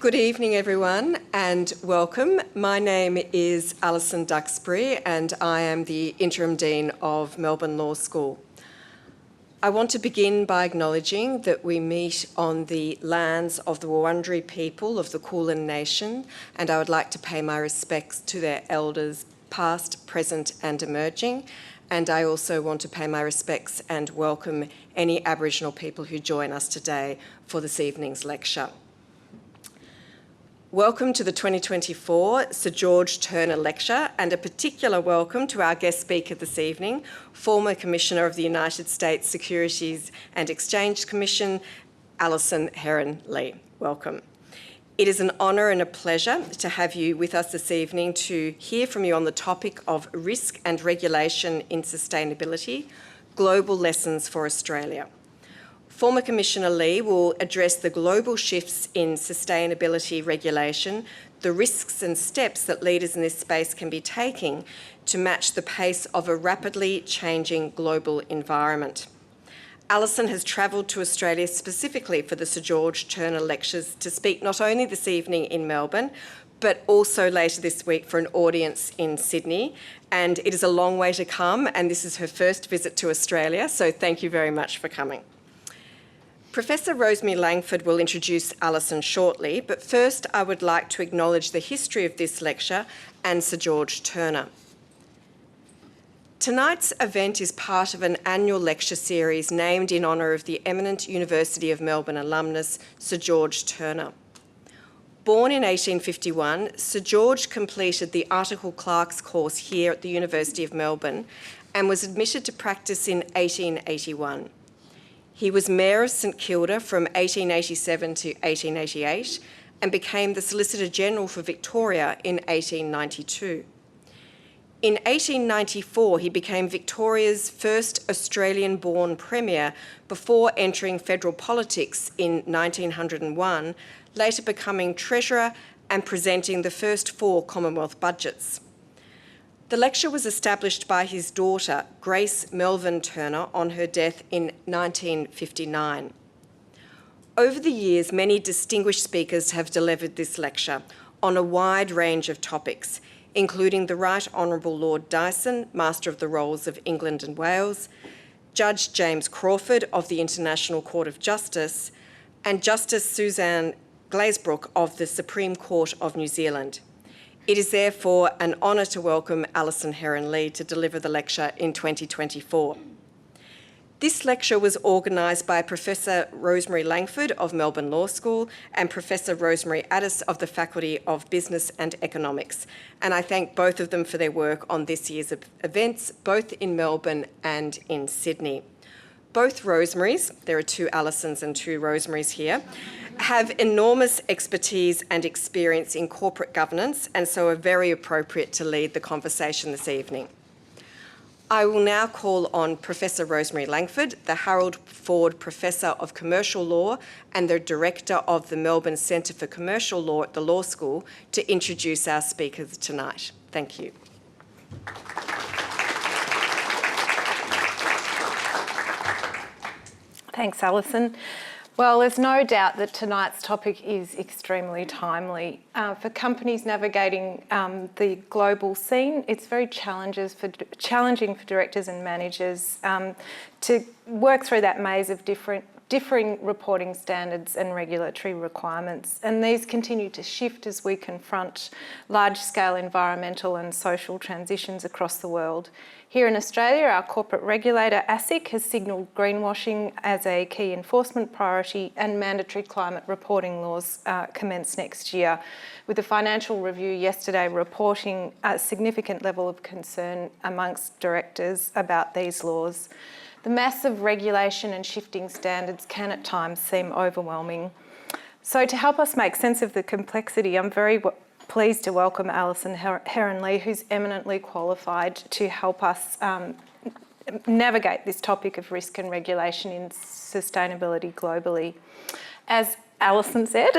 Good evening, everyone, and welcome. My name is Alison Duxbury, and I am the Interim Dean of Melbourne Law School. I want to begin by acknowledging that we meet on the lands of the Wurundjeri people of the Kulin Nation, and I would like to pay my respects to their elders, past, present and emerging, and I also want to pay my respects and welcome any Aboriginal people who join us today for this evening's lecture. Welcome to the 2024 Sir George Turner Lecture, and a particular welcome to our guest speaker this evening, former Commissioner of the United States Securities and Exchange Commission, Allison Herren-Lee. Welcome. It is an honour and a pleasure to have you with us this evening to hear from you on the topic of risk and regulation in sustainability, global lessons for Australia. Former Commissioner Lee will address the global shifts in sustainability regulation, the risks and steps that leaders in this space can be taking to match the pace of a rapidly changing global environment. Alison has travelled to Australia specifically for the Sir George Turner Lectures to speak not only this evening in Melbourne, but also later this week for an audience in Sydney. And it is a long way to come, and this is her first visit to Australia, so thank you very much for coming. Professor Rosemary Langford will introduce Alison shortly, but first I would like to acknowledge the history of this lecture and Sir George Turner. Tonight's event is part of an annual lecture series named in honour of the eminent University of Melbourne alumnus, Sir George Turner. Born in 1851, Sir George completed the Article Clerks course here at the University of Melbourne and was admitted to practice in 1881. He was Mayor of St Kilda from 1887 to 1888 and became the Solicitor General for Victoria in 1892. In 1894, he became Victoria's first Australian-born Premier before entering federal politics in 1901, later becoming Treasurer and presenting the first 4 Commonwealth budgets. The lecture was established by his daughter, Grace Melvin Turner, on her death in 1959. Over the years, many distinguished speakers have delivered this lecture on a wide range of topics, including the Right Honourable Lord Dyson, Master of the Rolls of England and Wales, Judge James Crawford of the International Court of Justice, and Justice Suzanne Glazebrook of the Supreme Court of New Zealand. It is therefore an honour to welcome Allison Herren-Lee to deliver the lecture in 2024. This lecture was organised by Professor Rosemary Langford of Melbourne Law School and Professor Rosemary Addis of the Faculty of Business and Economics, and I thank both of them for their work on this year's events, both in Melbourne and in Sydney. Both Rosemarys, there are 2 Allisons and 2 Rosemarys here, have enormous expertise and experience in corporate governance and so are very appropriate to lead the conversation this evening. I will now call on Professor Rosemary Langford, the Harold Ford Professor of Commercial Law and the Director of the Melbourne Centre for Commercial Law at the Law School, to introduce our speakers tonight. Thank you. Thanks, Alison. Well, there's no doubt that tonight's topic is extremely timely. For companies navigating the global scene, it's very challenging for directors and managers to work through that maze of differing reporting standards and regulatory requirements. And these continue to shift as we confront large-scale environmental and social transitions across the world. Here in Australia, our corporate regulator, ASIC, has signalled greenwashing as a key enforcement priority, and mandatory climate reporting laws commence next year, with the Financial Review yesterday reporting a significant level of concern amongst directors about these laws. The massive regulation and shifting standards can at times seem overwhelming. So to help us make sense of the complexity, I'm very pleased to welcome Allison Herren-Lee, who's eminently qualified to help us navigate this topic of risk and regulation in sustainability globally. As Allison said.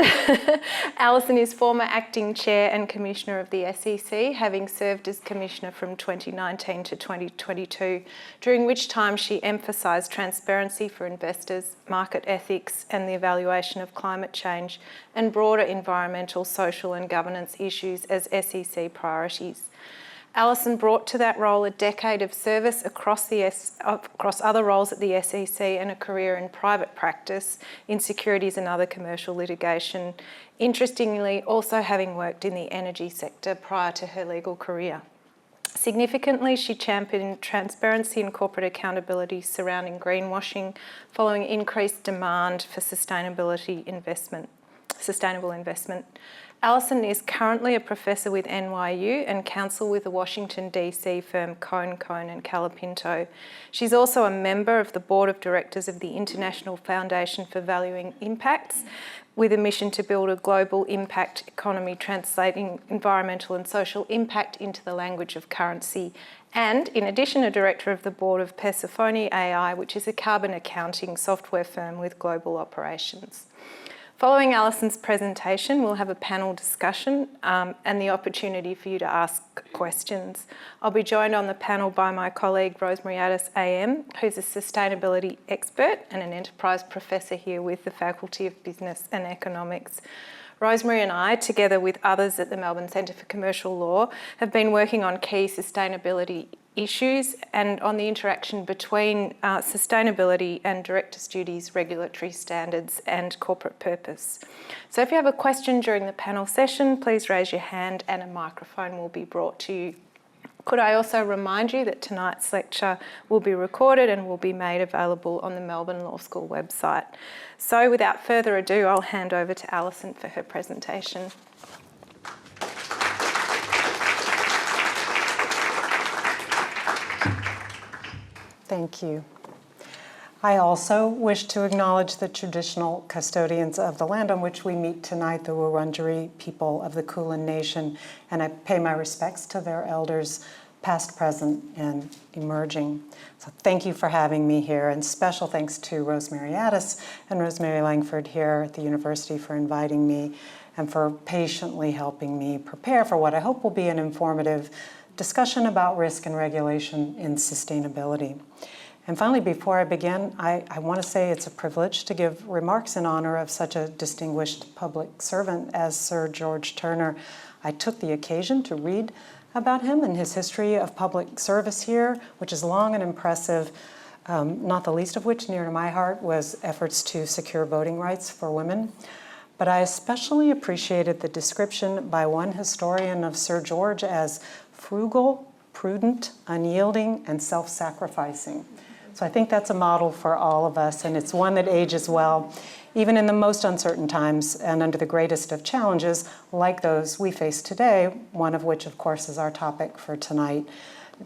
Allison is former acting chair and commissioner of the SEC, having served as commissioner from 2019 to 2022, during which time she emphasised transparency for investors, market ethics and the evaluation of climate change and broader environmental, social and governance issues as SEC priorities. Allison brought to that role a decade of service across other roles at the SEC and a career in private practice in securities and other commercial litigation, interestingly also having worked in the energy sector prior to her legal career. Significantly, she championed transparency and corporate accountability surrounding greenwashing, following increased demand for sustainable investment. Allison is currently a professor with NYU and counsel with the Washington DC firm Cohn and Calapinto. She's also a member of the board of directors of the International Foundation for Valuing Impacts, with a mission to build a global impact economy translating environmental and social impact into the language of currency. And in addition, a director of the board of Persephone AI, which is a carbon accounting software firm with global operations. Following Allison's presentation, we'll have a panel discussion and the opportunity for you to ask questions. I'll be joined on the panel by my colleague Rosemary Addis AM, who's a sustainability expert and an enterprise professor here with the Faculty of Business and Economics. Rosemary and I, together with others at the Melbourne Centre for Commercial Law, have been working on key sustainability issues and on the interaction between sustainability and directors' duties, regulatory standards and corporate purpose. So if you have a question during the panel session, please raise your hand and a microphone will be brought to you. Could I also remind you that tonight's lecture will be recorded and will be made available on the Melbourne Law School website. So without further ado, I'll hand over to Allison for her presentation. Thank you. I also wish to acknowledge the traditional custodians of the land on which we meet tonight, the Wurundjeri people of the Kulin Nation, and I pay my respects to their elders, past, present, and emerging. So thank you for having me here, and special thanks to Rosemary Addis and Rosemary Langford here at the university for inviting me and for patiently helping me prepare for what I hope will be an informative discussion about risk and regulation in sustainability. And finally, before I begin, I want to say it's a privilege to give remarks in honor of such a distinguished public servant as Sir George Turner. I took the occasion to read about him and his history of public service here, which is long and impressive, not the least of which, near to my heart, was efforts to secure voting rights for women. But I especially appreciated the description by one historian of Sir George as frugal, prudent, unyielding, and self-sacrificing. So I think that's a model for all of us, and it's one that ages well, even in the most uncertain times and under the greatest of challenges, like those we face today, one of which, of course, is our topic for tonight,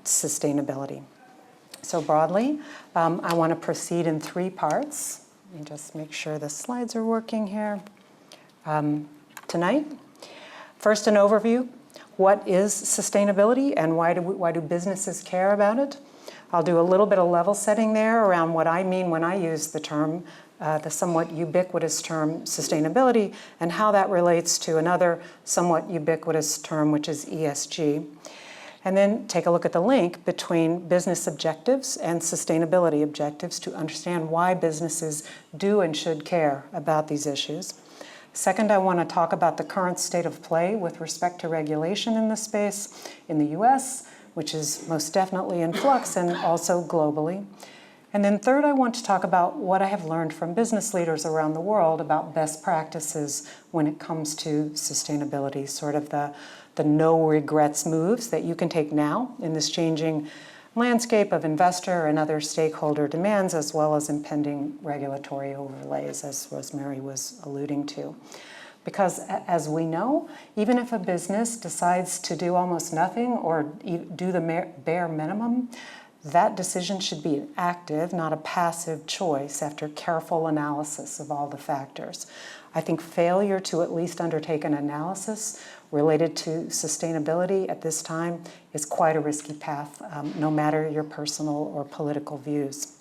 sustainability. So broadly, I want to proceed in three parts. Let me just make sure the slides are working here. Tonight, first, an overview. What is sustainability and why do businesses care about it? I'll do a little bit of level setting there around what I mean when I use the term, the somewhat ubiquitous term sustainability, and how that relates to another somewhat ubiquitous term, which is ESG. And then take a look at the link between business objectives and sustainability objectives to understand why businesses do and should care about these issues. Second, I want to talk about the current state of play with respect to regulation in this space in the US, which is most definitely in flux, and also globally. And then third, I want to talk about what I have learned from business leaders around the world about best practices when it comes to sustainability, sort of the no regrets moves that you can take now in this changing landscape of investor and other stakeholder demands, as well as impending regulatory overlays, as Rosemary was alluding to. Because as we know, even if a business decides to do almost nothing or do the bare minimum, that decision should be an active, not a passive choice after careful analysis of all the factors. I think failure to at least undertake an analysis related to sustainability at this time is quite a risky path, no matter your personal or political views.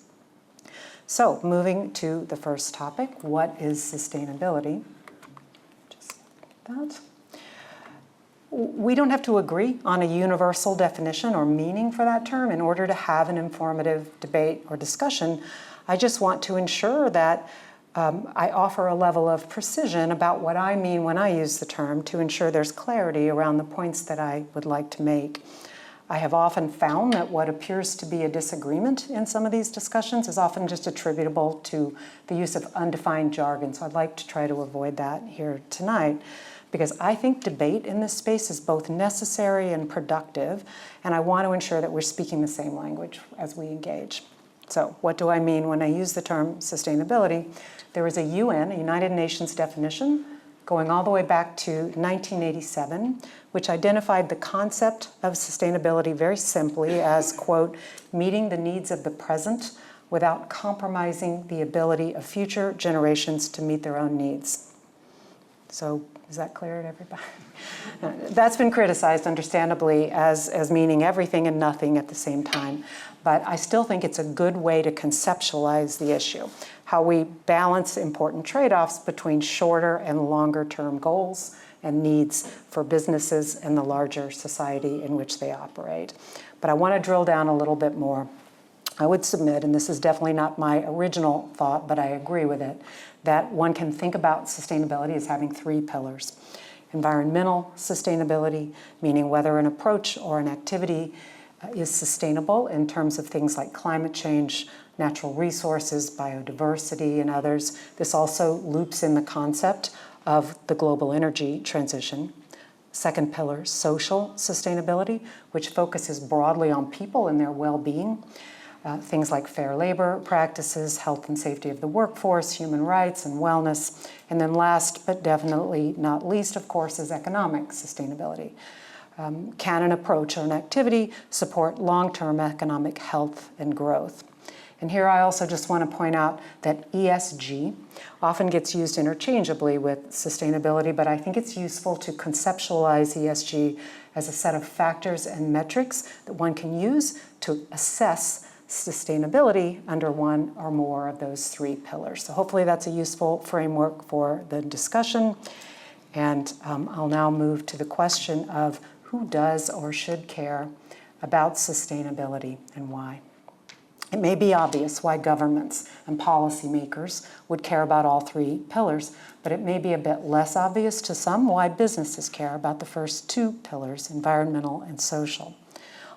So moving to the first topic, what is sustainability? Just like that. We don't have to agree on a universal definition or meaning for that term in order to have an informative debate or discussion. I just want to ensure that I offer a level of precision about what I mean when I use the term to ensure there's clarity around the points that I would like to make. I have often found that what appears to be a disagreement in some of these discussions is often just attributable to the use of undefined jargon, so I'd like to try to avoid that here tonight, because I think debate in this space is both necessary and productive, and I want to ensure that we're speaking the same language as we engage. So what do I mean when I use the term sustainability? There is a UN, a United Nations definition, going all the way back to 1987, which identified the concept of sustainability very simply as, quote, meeting the needs of the present without compromising the ability of future generations to meet their own needs. So is that clear to everybody? That's been criticized, understandably, as meaning everything and nothing at the same time. But I still think it's a good way to conceptualize the issue, how we balance important trade-offs between shorter and longer term goals and needs for businesses and the larger society in which they operate. But I want to drill down a little bit more. I would submit, and this is definitely not my original thought, but I agree with it, that one can think about sustainability as having three pillars. Environmental sustainability, meaning whether an approach or an activity is sustainable in terms of things like climate change, natural resources, biodiversity, and others. This also loops in the concept of the global energy transition. Second pillar, social sustainability, which focuses broadly on people and their well-being. Things like fair labor practices, health and safety of the workforce, human rights and wellness. And then last but definitely not least, of course, is economic sustainability. Can an approach or an activity support long-term economic health and growth? And here I also just want to point out that ESG often gets used interchangeably with sustainability, but I think it's useful to conceptualize ESG as a set of factors and metrics that one can use to assess sustainability under one or more of those three pillars. So hopefully that's a useful framework for the discussion. And I'll now move to the question of who does or should care about sustainability and why. It may be obvious why governments and policymakers would care about all three pillars, but it may be a bit less obvious to some why businesses care about the first two pillars, environmental and social.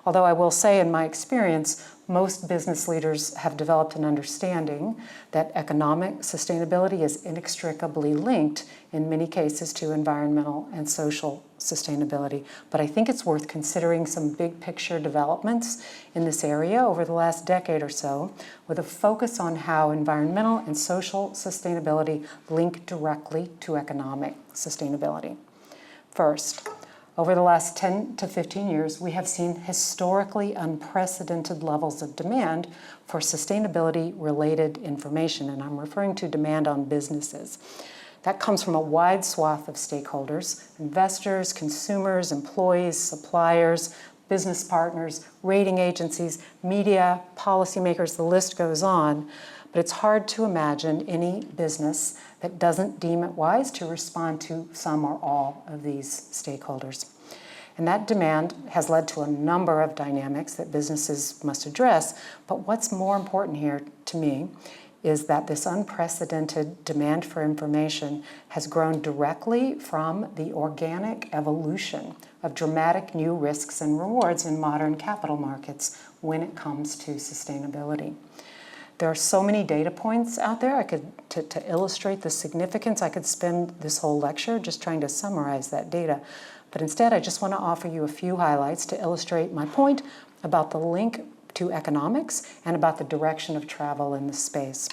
Although I will say in my experience, most business leaders have developed an understanding that economic sustainability is inextricably linked in many cases to environmental and social sustainability. But I think it's worth considering some big picture developments in this area over the last decade or so, with a focus on how environmental and social sustainability link directly to economic sustainability. First, over the last 10 to 15 years, we have seen historically unprecedented levels of demand for sustainability-related information, and I'm referring to demand on businesses. That comes from a wide swath of stakeholders: investors, consumers, employees, suppliers, business partners, rating agencies, media, policymakers, the list goes on. But it's hard to imagine any business that doesn't deem it wise to respond to some or all of these stakeholders. And that demand has led to a number of dynamics that businesses must address. But what's more important here to me is that this unprecedented demand for information has grown directly from the organic evolution of dramatic new risks and rewards in modern capital markets when it comes to sustainability. There are so many data points out there. To illustrate the significance, I could spend this whole lecture just trying to summarize that data. But instead, I just want to offer you a few highlights to illustrate my point about the link to economics and about the direction of travel in this space.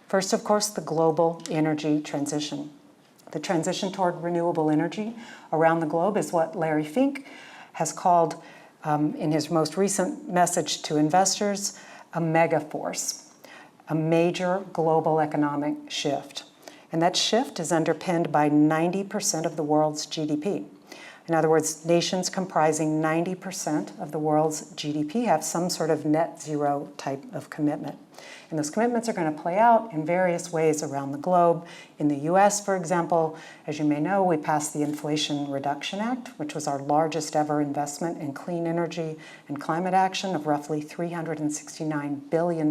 First, of course, the global energy transition. The transition toward renewable energy around the globe is what Larry Fink has called, in his most recent message to investors, a mega force, a major global economic shift. And that shift is underpinned by 90% of the world's GDP. In other words, nations comprising 90% of the world's GDP have some sort of net zero type of commitment. And those commitments are going to play out in various ways around the globe. In the US, for example, as you may know, we passed the Inflation Reduction Act, which was our largest ever investment in clean energy and climate action of roughly $369 billion.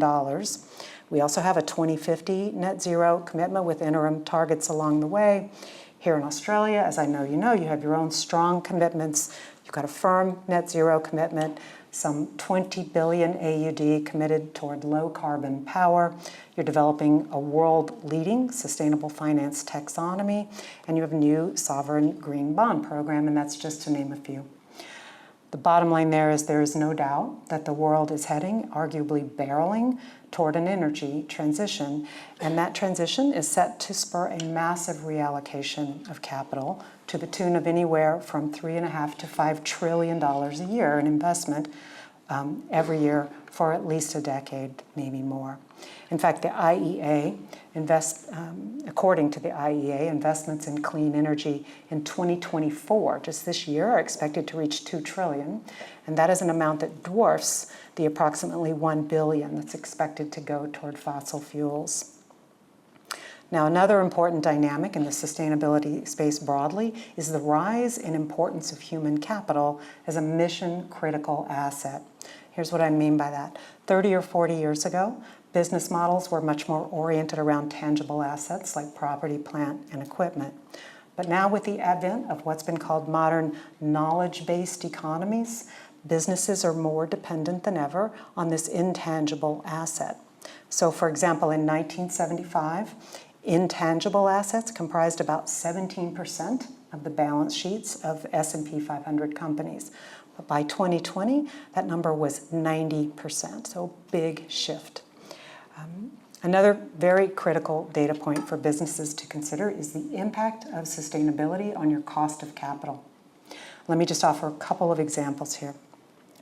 We also have a 2050 net zero commitment with interim targets along the way. Here in Australia, as I know, you have your own strong commitments. You've got a firm net zero commitment, some 20 billion AUD committed toward low carbon power. You're developing a world-leading sustainable finance taxonomy, and you have a new sovereign green bond program, and that's just to name a few. The bottom line there is no doubt that the world is heading, arguably barreling, toward an energy transition, and that transition is set to spur a massive reallocation of capital to the tune of anywhere from $3.5 to $5 trillion a year in investment every year for at least a decade, maybe more. In fact, the IEA according to the IEA, investments in clean energy in 2024, just this year, are expected to reach $2 trillion, and that is an amount that dwarfs the approximately $1 billion that's expected to go toward fossil fuels. Now, another important dynamic in the sustainability space broadly is the rise in importance of human capital as a mission-critical asset. Here's what I mean by that. 30 or 40 years ago, business models were much more oriented around tangible assets like property, plant, and equipment. But now with the advent of what's been called modern knowledge-based economies, businesses are more dependent than ever on this intangible asset. So for example, in 1975, intangible assets comprised about 17% of the balance sheets of S&P 500 companies. But by 2020, that number was 90%, so big shift. Another very critical data point for businesses to consider is the impact of sustainability on your cost of capital. Let me just offer a couple of examples here.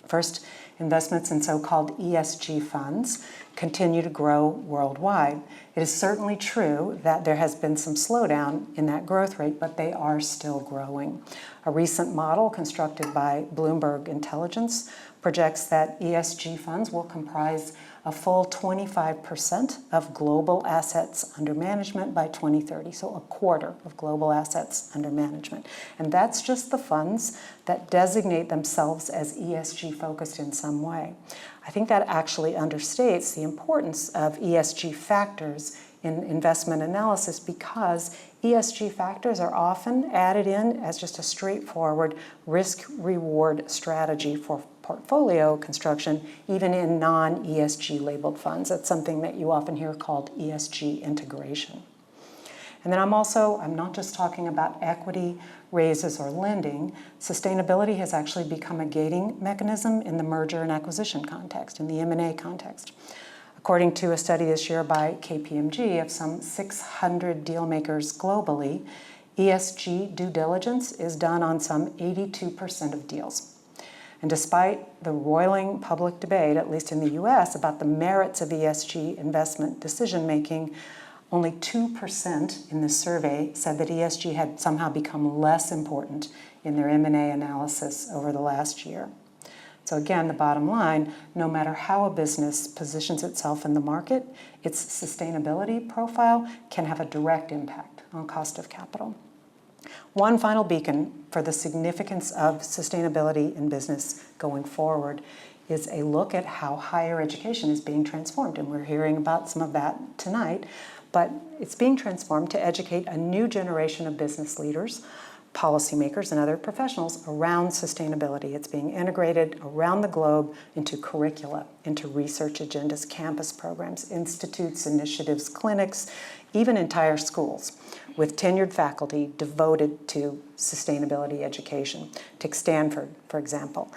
First, investments in so-called ESG funds continue to grow worldwide. It is certainly true that there has been some slowdown in that growth rate, but they are still growing. A recent model constructed by Bloomberg Intelligence projects that ESG funds will comprise a full 25% of global assets under management by 2030, so a quarter of global assets under management. And that's just the funds that designate themselves as ESG focused in some way. I think that actually understates the importance of ESG factors in investment analysis, because ESG factors are often added in as just a straightforward risk-reward strategy for portfolio construction, even in non-ESG labeled funds. That's something that you often hear called ESG integration. And then I'm not just talking about equity raises or lending. Sustainability has actually become a gating mechanism in the merger and acquisition context, in the M&A context. According to a study this year by KPMG of some 600 deal makers globally, ESG due diligence is done on some 82% of deals. And despite the roiling public debate, at least in the US, about the merits of ESG investment decision-making, only 2% in this survey said that ESG had somehow become less important in their M&A analysis over the last year. So again, the bottom line, no matter how a business positions itself in the market, its sustainability profile can have a direct impact on cost of capital. One final beacon for the significance of sustainability in business going forward is a look at how higher education is being transformed. And we're hearing about some of that tonight, but it's being transformed to educate a new generation of business leaders, policymakers, and other professionals around sustainability. It's being integrated around the globe into curricula, into research agendas, campus programs, institutes, initiatives, clinics, even entire schools, with tenured faculty devoted to sustainability education. Take Stanford, for example.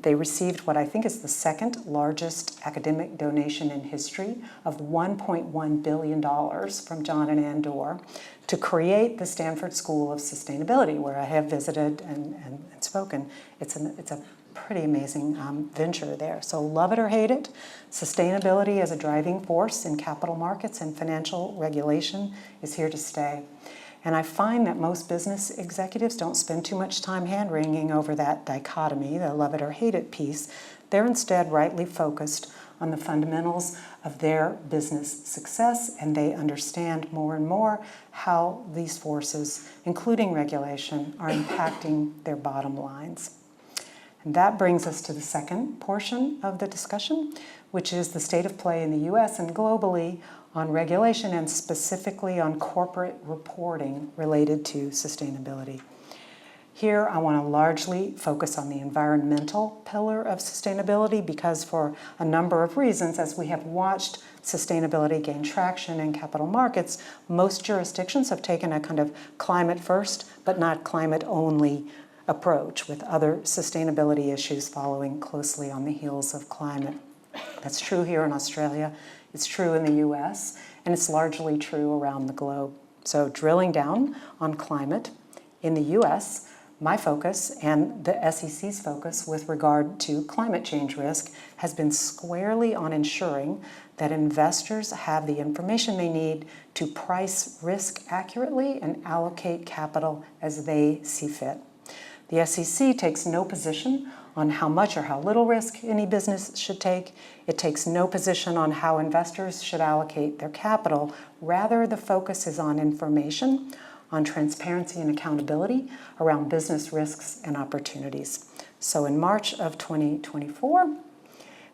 They received what I think is the second largest academic donation in history of $1.1 billion from John and Ann Doerr to create the Stanford School of Sustainability, where I have visited and spoken. It's a pretty amazing venture there. So love it or hate it, sustainability as a driving force in capital markets and financial regulation is here to stay. And I find that most business executives don't spend too much time hand-wringing over that dichotomy, the love it or hate it piece. They're instead rightly focused on the fundamentals of their business success, and they understand more and more how these forces, including regulation, are impacting their bottom lines. And that brings us to the second portion of the discussion, which is the state of play in the US and globally on regulation and specifically on corporate reporting related to sustainability. Here, I want to largely focus on the environmental pillar of sustainability because for a number of reasons, as we have watched sustainability gain traction in capital markets, most jurisdictions have taken a kind of climate first, but not climate only approach, with other sustainability issues following closely on the heels of climate. That's true here in Australia, it's true in the US, and it's largely true around the globe. So drilling down on climate, in the US, my focus and the SEC's focus with regard to climate change risk has been squarely on ensuring that investors have the information they need to price risk accurately and allocate capital as they see fit. The SEC takes no position on how much or how little risk any business should take. It takes no position on how investors should allocate their capital. Rather, the focus is on information, on transparency and accountability around business risks and opportunities. So in March of 2024,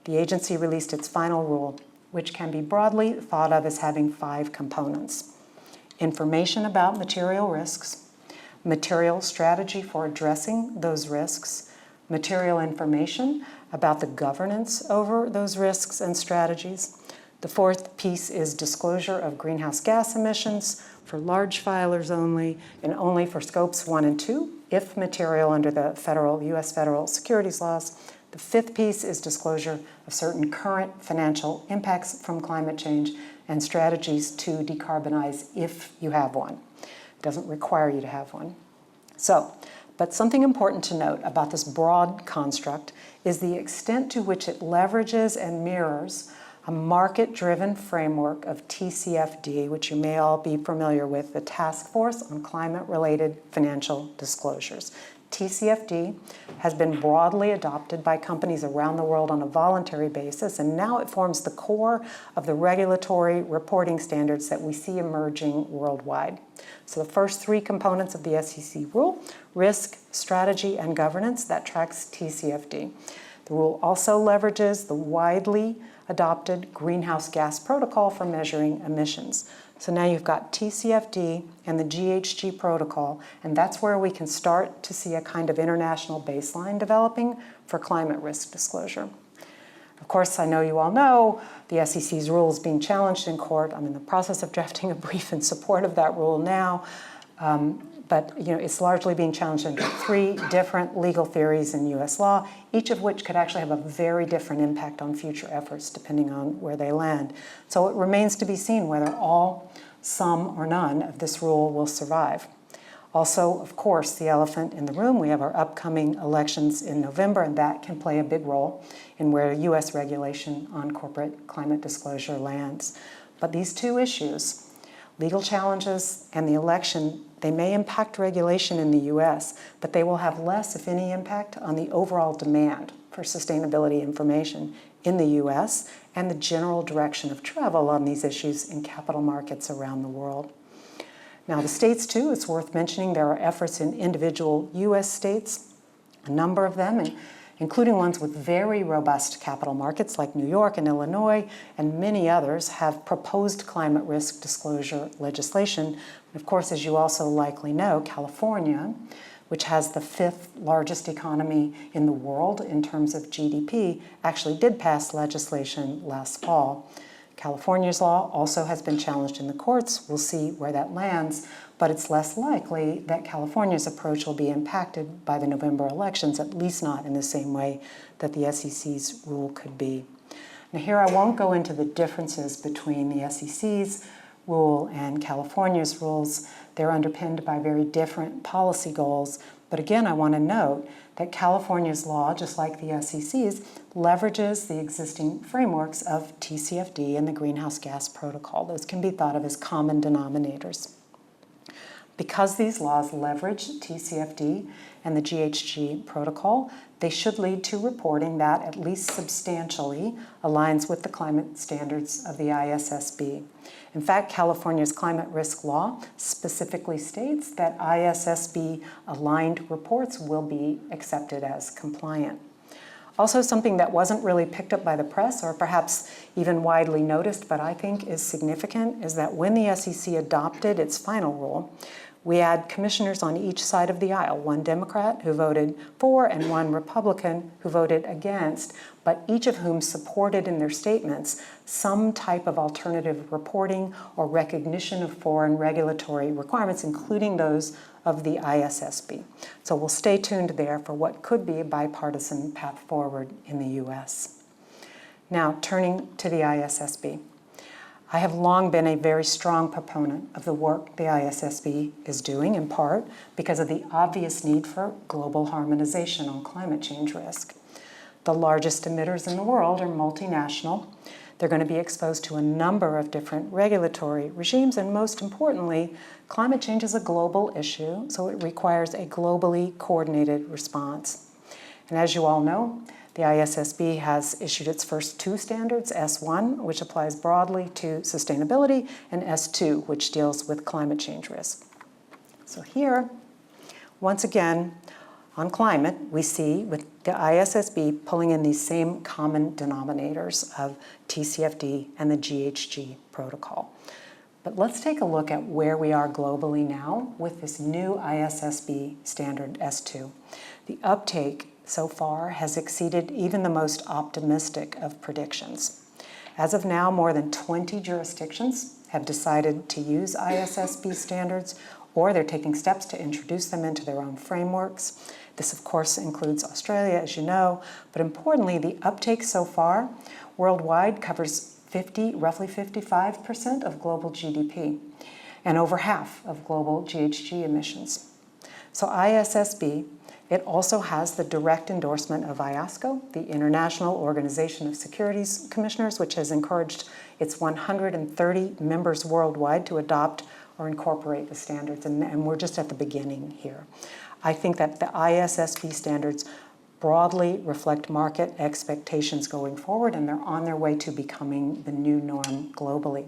the agency released its final rule, which can be broadly thought of as having 5 components: information about material risks, material strategy for addressing those risks, material information about the governance over those risks and strategies. The 4th piece is disclosure of greenhouse gas emissions for large filers only, and only for scopes 1 and 2, if material under the US federal securities laws. The 5th piece is disclosure of certain current financial impacts from climate change and strategies to decarbonize if you have one. It doesn't require you to have one. But something important to note about this broad construct is the extent to which it leverages and mirrors a market-driven framework of TCFD, which you may all be familiar with, the Task Force on Climate-Related Financial Disclosures. TCFD has been broadly adopted by companies around the world on a voluntary basis, and now it forms the core of the regulatory reporting standards that we see emerging worldwide. So the first 3 components of the SEC rule, risk, strategy, and governance, that tracks TCFD. The rule also leverages the widely adopted greenhouse gas protocol for measuring emissions. So now you've got TCFD and the GHG protocol, and that's where we can start to see a kind of international baseline developing for climate risk disclosure. Of course, I know you all know the SEC's rule is being challenged in court. I'm in the process of drafting a brief in support of that rule now, but it's largely being challenged under 3 different legal theories in US law, each of which could actually have a very different impact on future efforts depending on where they land. So it remains to be seen whether all, some, or none of this rule will survive. Also, of course, the elephant in the room, we have our upcoming elections in November, and that can play a big role in where US regulation on corporate climate disclosure lands. But these 2 issues, legal challenges and the election, they may impact regulation in the US, but they will have less, if any, impact on the overall demand for sustainability information in the US and the general direction of travel on these issues in capital markets around the world. Now, the states, too, it's worth mentioning there are efforts in individual US states, a number of them, including ones with very robust capital markets like New York and Illinois, and many others have proposed climate risk disclosure legislation. Of course, as you also likely know, California, which has the 5th largest economy in the world in terms of GDP, actually did pass legislation last fall. California's law also has been challenged in the courts. We'll see where that lands, but it's less likely that California's approach will be impacted by the November elections, at least not in the same way that the SEC's rule could be. Now here I won't go into the differences between the SEC's rule and California's rules. They're underpinned by very different policy goals. But again, I want to note that California's law, just like the SEC's, leverages the existing frameworks of TCFD and the Greenhouse Gas Protocol. Those can be thought of as common denominators. Because these laws leverage TCFD and the GHG protocol, they should lead to reporting that at least substantially aligns with the climate standards of the ISSB. In fact, California's climate risk law specifically states that ISSB-aligned reports will be accepted as compliant. Also, something that wasn't really picked up by the press or perhaps even widely noticed, but I think is significant, is that when the SEC adopted its final rule, we had commissioners on each side of the aisle, one Democrat who voted for and one Republican who voted against, but each of whom supported in their statements some type of alternative reporting or recognition of foreign regulatory requirements, including those of the ISSB. So we'll stay tuned there for what could be a bipartisan path forward in the US. Now, turning to the ISSB. I have long been a very strong proponent of the work the ISSB is doing, in part because of the obvious need for global harmonization on climate change risk. The largest emitters in the world are multinational. They're going to be exposed to a number of different regulatory regimes, and most importantly, climate change is a global issue, so it requires a globally coordinated response. And as you all know, the ISSB has issued its first two standards, S1, which applies broadly to sustainability, and S2, which deals with climate change risk. So here, once again, on climate, we see with the ISSB pulling in these same common denominators of TCFD and the GHG protocol. But let's take a look at where we are globally now with this new ISSB standard S2. The uptake so far has exceeded even the most optimistic of predictions. As of now, more than 20 jurisdictions have decided to use ISSB standards, or they're taking steps to introduce them into their own frameworks. This, of course, includes Australia, as you know, but importantly, the uptake so far worldwide covers roughly 55% of global GDP and over half of global GHG emissions. So ISSB, it also has the direct endorsement of IOSCO, the International Organization of Securities Commissioners, which has encouraged its 130 members worldwide to adopt or incorporate the standards, and we're just at the beginning here. I think that the ISSB standards broadly reflect market expectations going forward, and they're on their way to becoming the new norm globally.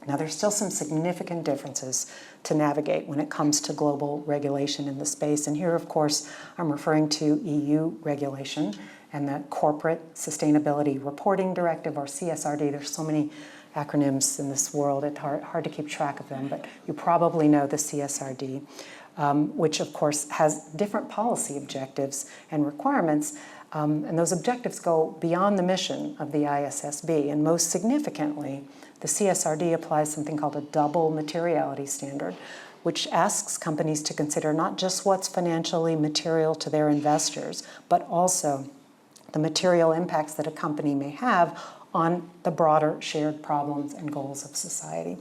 Now, there's still some significant differences to navigate when it comes to global regulation in the space. And here, of course, I'm referring to EU regulation and the Corporate Sustainability Reporting Directive, or CSRD. There's so many acronyms in this world, it's hard to keep track of them, but you probably know the CSRD, which, of course, has different policy objectives and requirements. And those objectives go beyond the mission of the ISSB. And most significantly, the CSRD applies something called a double materiality standard, which asks companies to consider not just what's financially material to their investors, but also the material impacts that a company may have on the broader shared problems and goals of society.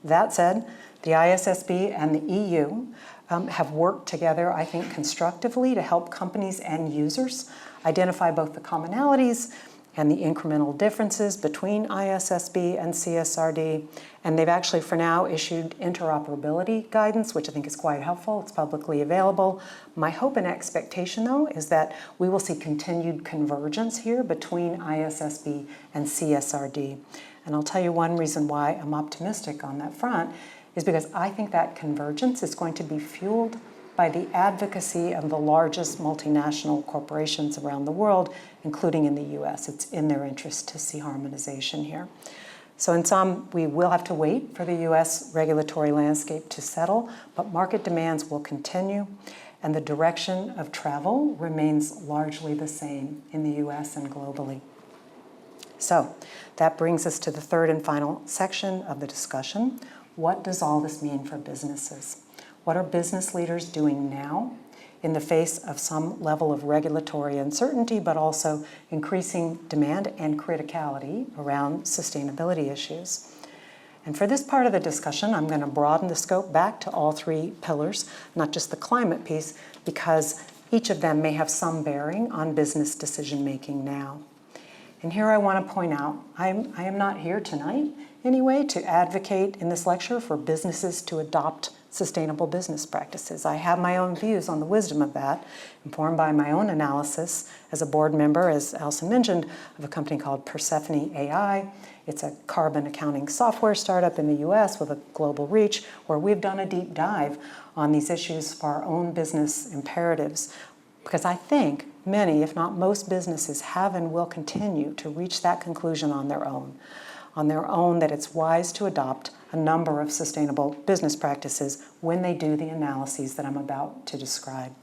That said, the ISSB and the EU have worked together, I think, constructively to help companies and users identify both the commonalities and the incremental differences between ISSB and CSRD. And they've actually, for now, issued interoperability guidance, which I think is quite helpful. It's publicly available. My hope and expectation, though, is that we will see continued convergence here between ISSB and CSRD. And I'll tell you one reason why I'm optimistic on that front is because I think that convergence is going to be fueled by the advocacy of the largest multinational corporations around the world, including in the US. It's in their interest to see harmonization here. So in sum, we will have to wait for the US regulatory landscape to settle, but market demands will continue, and the direction of travel remains largely the same in the US and globally. So that brings us to the third and final section of the discussion. What does all this mean for businesses? What are business leaders doing now in the face of some level of regulatory uncertainty, but also increasing demand and criticality around sustainability issues? And for this part of the discussion, I'm going to broaden the scope back to all three pillars, not just the climate piece, because each of them may have some bearing on business decision-making now. And here I want to point out, I am not here tonight, anyway, to advocate in this lecture for businesses to adopt sustainable business practices. I have my own views on the wisdom of that, informed by my own analysis as a board member, as Allison mentioned, of a company called Persephone AI. It's a carbon accounting software startup in the US with a global reach, where we've done a deep dive on these issues for our own business imperatives. Because I think many, if not most businesses, have and will continue to reach that conclusion on their own that it's wise to adopt a number of sustainable business practices when they do the analyses that I'm about to describe.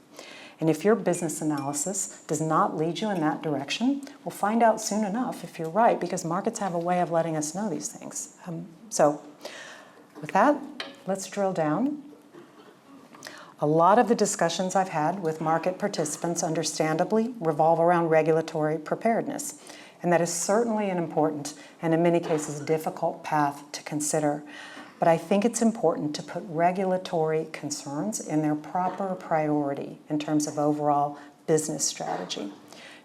And if your business analysis does not lead you in that direction, we'll find out soon enough if you're right, because markets have a way of letting us know these things. So with that, let's drill down. A lot of the discussions I've had with market participants, understandably, revolve around regulatory preparedness. And that is certainly an important and in many cases difficult path to consider. But I think it's important to put regulatory concerns in their proper priority in terms of overall business strategy.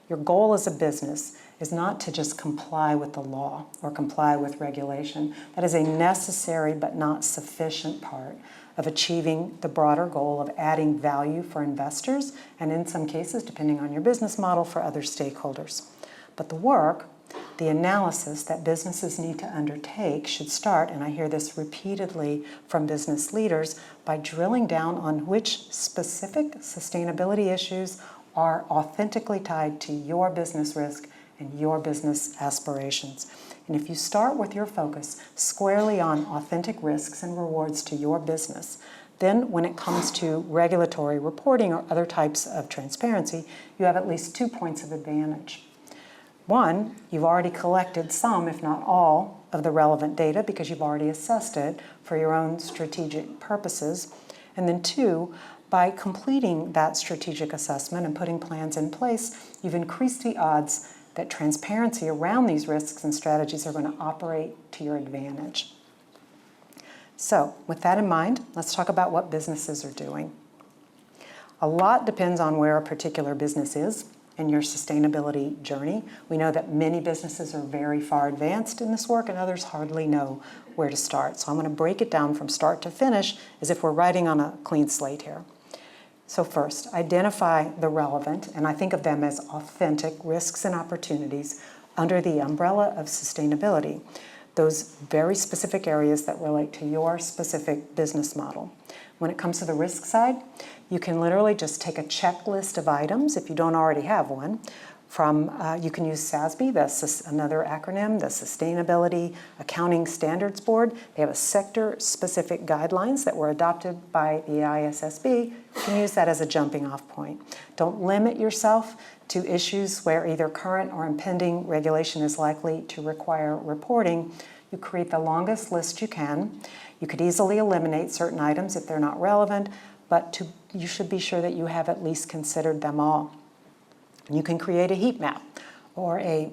Your goal as a business is not to just comply with the law or comply with regulation. That is a necessary but not sufficient part of achieving the broader goal of adding value for investors and in some cases, depending on your business model, for other stakeholders. But the work, the analysis that businesses need to undertake should start, and I hear this repeatedly from business leaders, by drilling down on which specific sustainability issues are authentically tied to your business risk and your business aspirations. And if you start with your focus squarely on authentic risks and rewards to your business, then when it comes to regulatory reporting or other types of transparency, you have at least 2 points of advantage. One, you've already collected some, if not all, of the relevant data because you've already assessed it for your own strategic purposes. And then two, by completing that strategic assessment and putting plans in place, you've increased the odds that transparency around these risks and strategies are going to operate to your advantage. So, with that in mind, let's talk about what businesses are doing. A lot depends on where a particular business is in your sustainability journey. We know that many businesses are very far advanced in this work and others hardly know where to start. So I'm going to break it down from start to finish as if we're writing on a clean slate here. So first, identify the relevant, and I think of them as authentic risks and opportunities under the umbrella of sustainability, those very specific areas that relate to your specific business model. When it comes to the risk side, you can literally just take a checklist of items, if you don't already have one, from, you can use SASB, that's another acronym, the Sustainability Accounting Standards Board. They have a sector-specific guidelines that were adopted by the ISSB. You can use that as a jumping off point. Don't limit yourself to issues where either current or impending regulation is likely to require reporting. You create the longest list you can. You could easily eliminate certain items if they're not relevant, but you should be sure that you have at least considered them all. You can create a heat map or a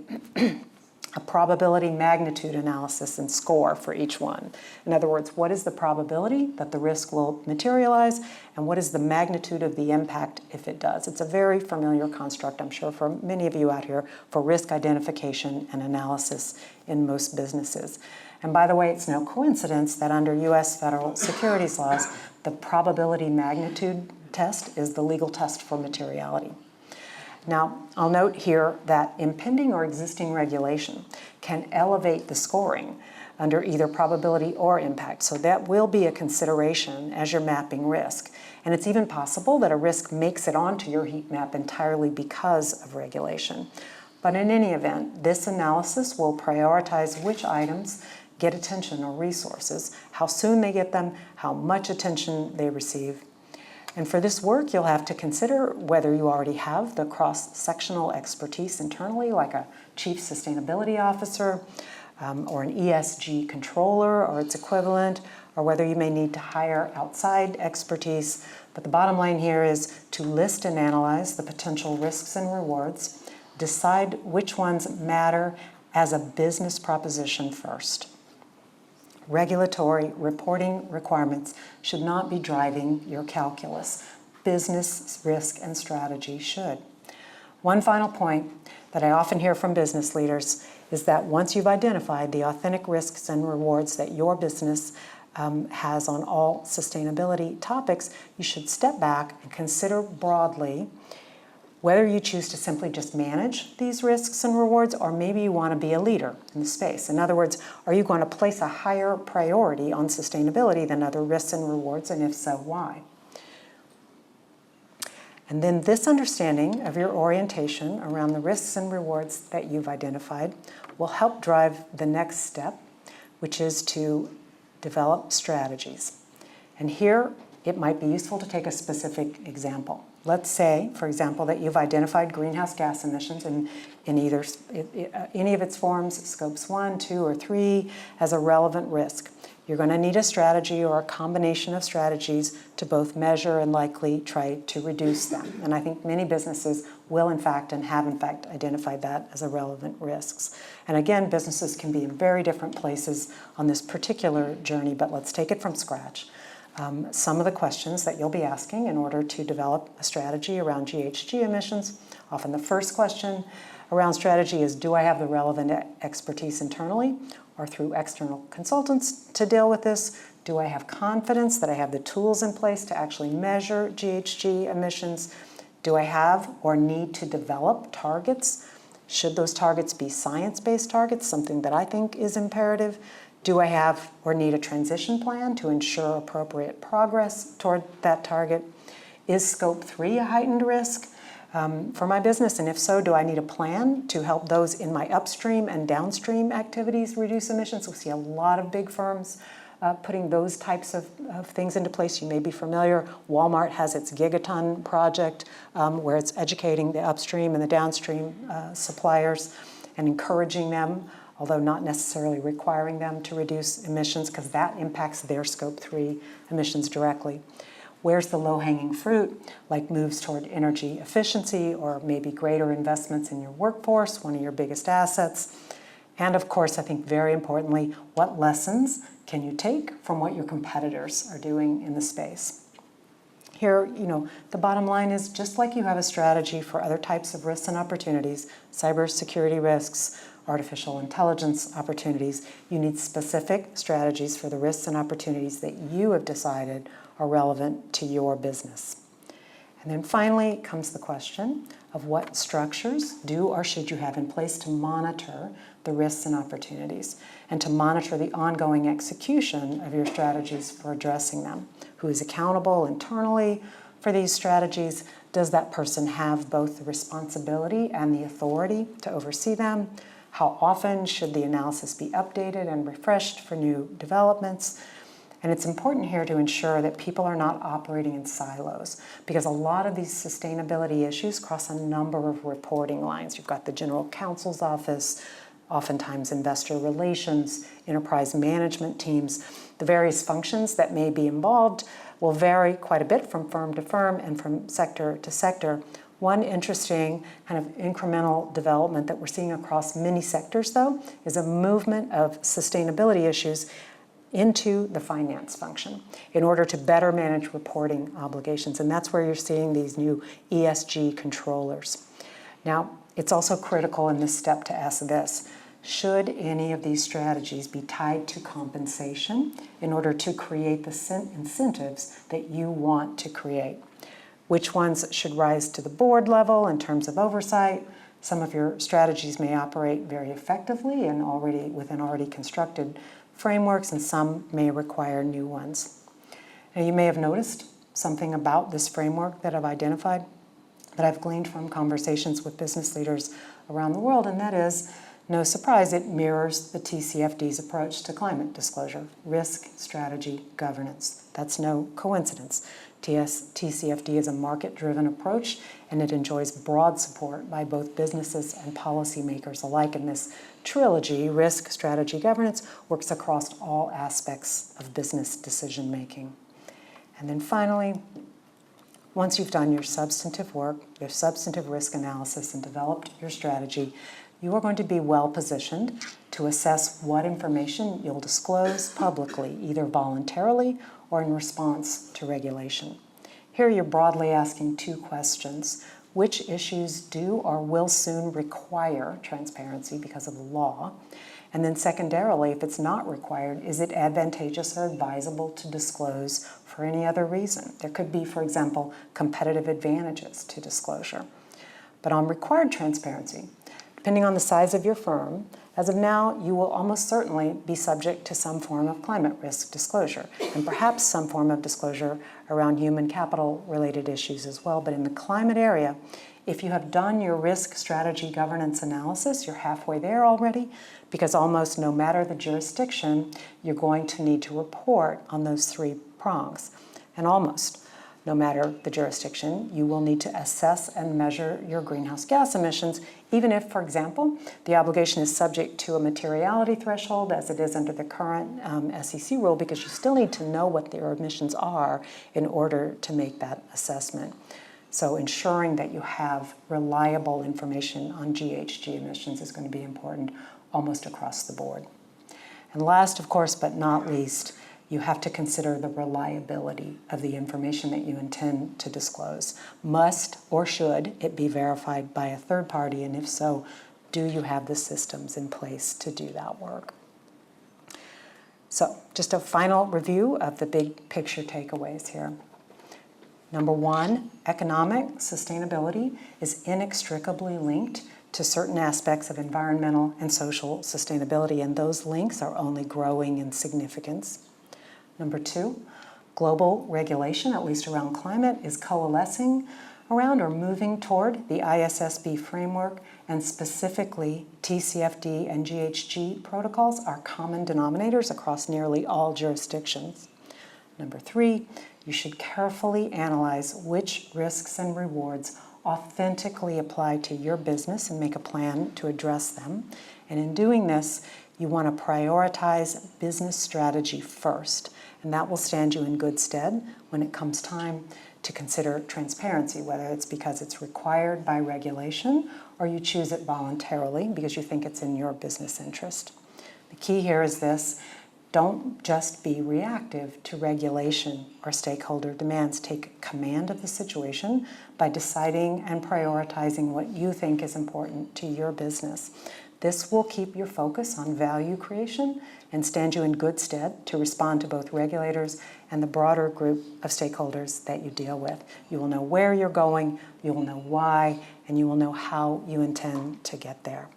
probability magnitude analysis and score for each one. In other words, what is the probability that the risk will materialize and what is the magnitude of the impact if it does? It's a very familiar construct, I'm sure, for many of you out here for risk identification and analysis in most businesses. And by the way, it's no coincidence that under US federal securities laws, the probability magnitude test is the legal test for materiality. Now, I'll note here that impending or existing regulation can elevate the scoring under either probability or impact. So that will be a consideration as you're mapping risk. And it's even possible that a risk makes it onto your heat map entirely because of regulation. But in any event, this analysis will prioritize which items get attention or resources, how soon they get them, how much attention they receive. And for this work, you'll have to consider whether you already have the cross-sectional expertise internally, like a chief sustainability officer or an ESG controller or its equivalent, or whether you may need to hire outside expertise. But the bottom line here is to list and analyze the potential risks and rewards, decide which ones matter as a business proposition first. Regulatory reporting requirements should not be driving your calculus. Business risk and strategy should. One final point that I often hear from business leaders is that once you've identified the authentic risks and rewards that your business has on all sustainability topics, you should step back and consider broadly whether you choose to simply just manage these risks and rewards, or maybe you want to be a leader in the space. In other words, are you going to place a higher priority on sustainability than other risks and rewards, and if so, why? And then this understanding of your orientation around the risks and rewards that you've identified will help drive the next step, which is to develop strategies. And here, it might be useful to take a specific example. Let's say, for example, that you've identified greenhouse gas emissions in either any of its forms, scopes 1, 2, or 3, as a relevant risk. You're going to need a strategy or a combination of strategies to both measure and likely try to reduce them. And I think many businesses will in fact and have in fact identified that as a relevant risks. And again, businesses can be in very different places on this particular journey, but let's take it from scratch. Some of the questions that you'll be asking in order to develop a strategy around GHG emissions, often the first question around strategy is, do I have the relevant expertise internally or through external consultants to deal with this? Do I have confidence that I have the tools in place to actually measure GHG emissions? Do I have or need to develop targets? Should those targets be science-based targets, something that I think is imperative? Do I have or need a transition plan to ensure appropriate progress toward that target? Is scope 3 a heightened risk for my business? And if so, do I need a plan to help those in my upstream and downstream activities reduce emissions? We see a lot of big firms putting those types of things into place. You may be familiar. Walmart has its Gigaton project where it's educating the upstream and the downstream suppliers and encouraging them, although not necessarily requiring them to reduce emissions, because that impacts their scope 3 emissions directly. Where's the low-hanging fruit, like moves toward energy efficiency or maybe greater investments in your workforce, one of your biggest assets? And of course, I think very importantly, what lessons can you take from what your competitors are doing in the space? Here, the bottom line is, just like you have a strategy for other types of risks and opportunities, cybersecurity risks, artificial intelligence opportunities, you need specific strategies for the risks and opportunities that you have decided are relevant to your business. And then finally comes the question of what structures do or should you have in place to monitor the risks and opportunities and to monitor the ongoing execution of your strategies for addressing them. Who is accountable internally for these strategies? Does that person have both the responsibility and the authority to oversee them? How often should the analysis be updated and refreshed for new developments? And it's important here to ensure that people are not operating in silos, because a lot of these sustainability issues cross a number of reporting lines. You've got the General Counsel's office, oftentimes investor relations, enterprise management teams. The various functions that may be involved will vary quite a bit from firm to firm and from sector to sector. One interesting kind of incremental development that we're seeing across many sectors, though, is a movement of sustainability issues into the finance function in order to better manage reporting obligations. And that's where you're seeing these new ESG controllers. Now, it's also critical in this step to ask this: should any of these strategies be tied to compensation in order to create the incentives that you want to create? Which ones should rise to the board level in terms of oversight? Some of your strategies may operate very effectively and within already constructed frameworks, and some may require new ones. Now, you may have noticed something about this framework that I've identified that I've gleaned from conversations with business leaders around the world, and that is, no surprise, it mirrors the TCFD's approach to climate disclosure: risk, strategy, governance. That's no coincidence. TCFD is a market-driven approach, and it enjoys broad support by both businesses and policymakers alike. And this trilogy, risk, strategy, governance, works across all aspects of business decision-making. And then finally, once you've done your substantive work, your substantive risk analysis, and developed your strategy, you are going to be well-positioned to assess what information you'll disclose publicly, either voluntarily or in response to regulation. Here you're broadly asking two questions. which issues do or will soon require transparency because of the law? And then secondarily, if it's not required, is it advantageous or advisable to disclose for any other reason? There could be, for example, competitive advantages to disclosure. But on required transparency, depending on the size of your firm, as of now, you will almost certainly be subject to some form of climate risk disclosure, and perhaps some form of disclosure around human capital related issues as well. But in the climate area, if you have done your risk strategy governance analysis, you're halfway there already, because almost no matter the jurisdiction, you're going to need to report on those three prongs. And almost no matter the jurisdiction, you will need to assess and measure your greenhouse gas emissions, even if, for example, the obligation is subject to a materiality threshold, as it is under the current SEC rule, because you still need to know what their emissions are in order to make that assessment. So ensuring that you have reliable information on GHG emissions is going to be important almost across the board. And last, of course, but not least, you have to consider the reliability of the information that you intend to disclose. Must or should it be verified by a third party? And if so, do you have the systems in place to do that work? So just a final review of the big picture takeaways here. Number one, economic sustainability is inextricably linked to certain aspects of environmental and social sustainability, and those links are only growing in significance. Number two, global regulation, at least around climate, is coalescing around or moving toward the ISSB framework, and specifically TCFD and GHG protocols are common denominators across nearly all jurisdictions. Number three, you should carefully analyze which risks and rewards authentically apply to your business and make a plan to address them. And in doing this, you want to prioritize business strategy first, and that will stand you in good stead when it comes time to consider transparency, whether it's because it's required by regulation or you choose it voluntarily because you think it's in your business interest. The key here is this: don't just be reactive to regulation or stakeholder demands. Take command of the situation by deciding and prioritizing what you think is important to your business. This will keep your focus on value creation and stand you in good stead to respond to both regulators and the broader group of stakeholders that you deal with. You will know where you're going, you will know why, and you will know how you intend to get there.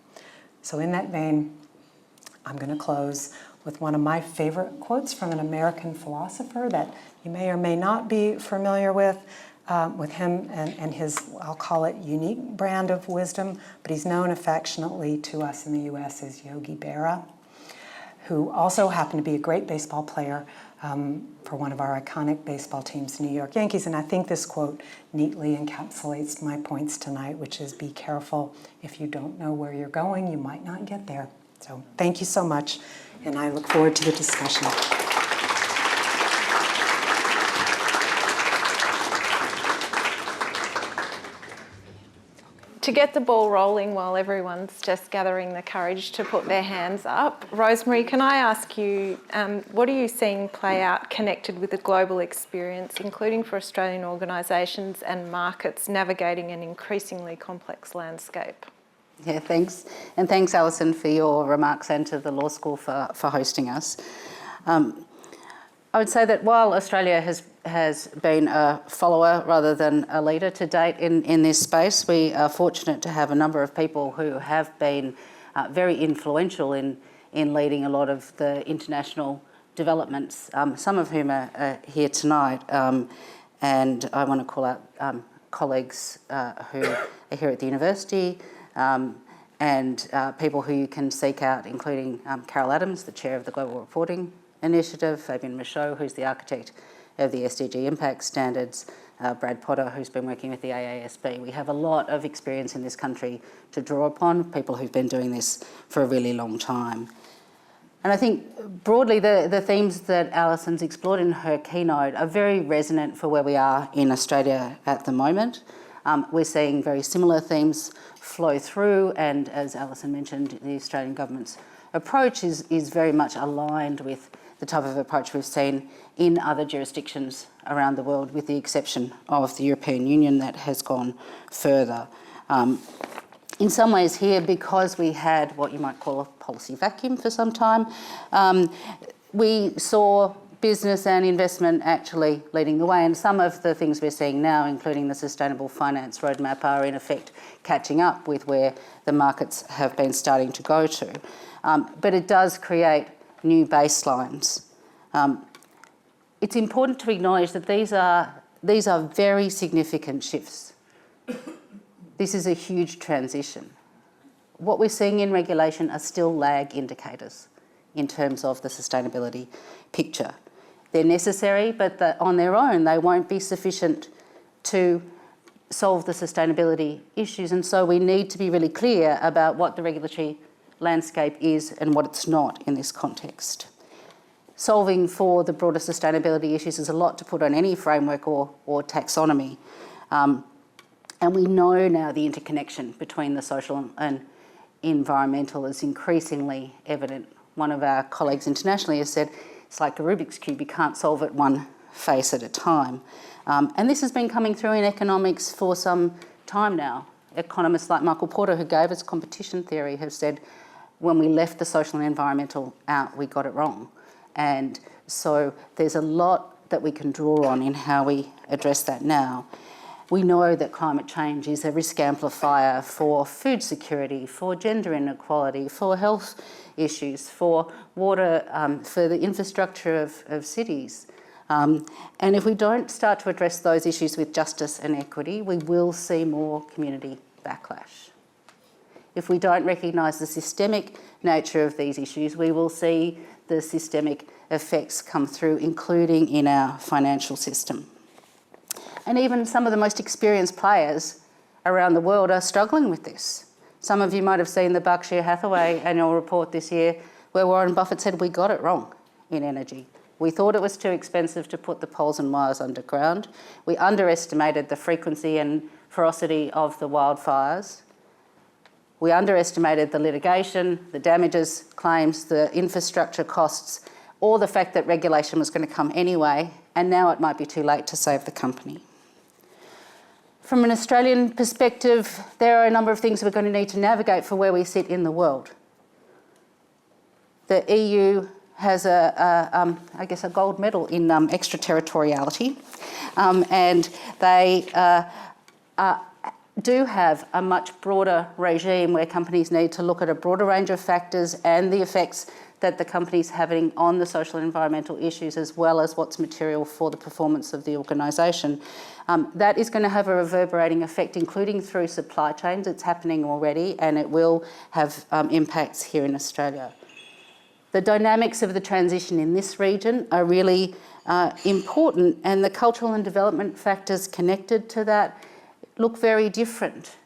So in that vein, I'm going to close with one of my favorite quotes from an American philosopher that you may or may not be familiar with him and his, I'll call it, unique brand of wisdom, but he's known affectionately to us in the U.S. as Yogi Berra, who also happened to be a great baseball player for one of our iconic baseball teams, the New York Yankees. And I think this quote neatly encapsulates my points tonight, which is be careful. If you don't know where you're going, you might not get there. So thank you so much, and I look forward to the discussion. To get the ball rolling while everyone's just gathering the courage to put their hands up, Rosemary, can I ask you, what are you seeing play out connected with the global experience, including for Australian organisations and markets navigating an increasingly complex landscape? Yeah, thanks. And thanks, Alison, for your remarks and to the law school for hosting us. I would say that while Australia has been a follower rather than a leader to date in this space, we are fortunate to have a number of people who have been very influential in leading a lot of the international developments, some of whom are here tonight. And I want to call out colleagues who are here at the university, and people who you can seek out, including Carol Adams, the chair of the Global Reporting Initiative, Fabian Michaud, who's the architect of the SDG Impact Standards, Brad Potter, who's been working with the AASB. We have a lot of experience in this country to draw upon, people who've been doing this for a really long time. And I think broadly the themes that Alison's explored in her keynote are very resonant for where we are in Australia at the moment. We're seeing very similar themes flow through, and as Alison mentioned, the Australian government's approach is very much aligned with the type of approach we've seen in other jurisdictions around the world, with the exception of the European Union that has gone further. In some ways here, because we had what you might call a policy vacuum for some time, we saw business and investment actually leading the way, and some of the things we're seeing now, including the Sustainable Finance Roadmap, are in effect catching up with where the markets have been starting to go to. But it does create new baselines. It's important to acknowledge that these are very significant shifts. This is a huge transition. What we're seeing in regulation are still lag indicators in terms of the sustainability picture. They're necessary, but on their own, they won't be sufficient to solve the sustainability issues. And so we need to be really clear about what the regulatory landscape is and what it's not in this context. Solving for the broader sustainability issues is a lot to put on any framework or taxonomy. And we know now the interconnection between the social and environmental is increasingly evident. One of our colleagues internationally has said, it's like a Rubik's Cube, you can't solve it one face at a time. And this has been coming through in economics for some time now. Economists like Michael Porter, who gave us competition theory, have said, when we left the social and environmental out, we got it wrong. And so there's a lot that we can draw on in how we address that now. We know that climate change is a risk amplifier for food security, for gender inequality, for health issues, for water, for the infrastructure of cities. And if we don't start to address those issues with justice and equity, we will see more community backlash. If we don't recognise the systemic nature of these issues, we will see the systemic effects come through, including in our financial system. And even some of the most experienced players around the world are struggling with this. Some of you might have seen the Berkshire Hathaway annual report this year, where Warren Buffett said we got it wrong in energy. We thought it was too expensive to put the poles and wires underground. We underestimated the frequency and ferocity of the wildfires. We underestimated the litigation, the damages claims, the infrastructure costs, or the fact that regulation was going to come anyway, and now it might be too late to save the company. From an Australian perspective, there are a number of things we're going to need to navigate for where we sit in the world. The EU has I guess, a gold medal in extraterritoriality, and they do have a much broader regime where companies need to look at a broader range of factors and the effects that the company's having on the social and environmental issues, as well as what's material for the performance of the organisation. That is going to have a reverberating effect, including through supply chains. It's happening already, and it will have impacts here in Australia. The dynamics of the transition in this region are really important, and the cultural and development factors connected to that look very different.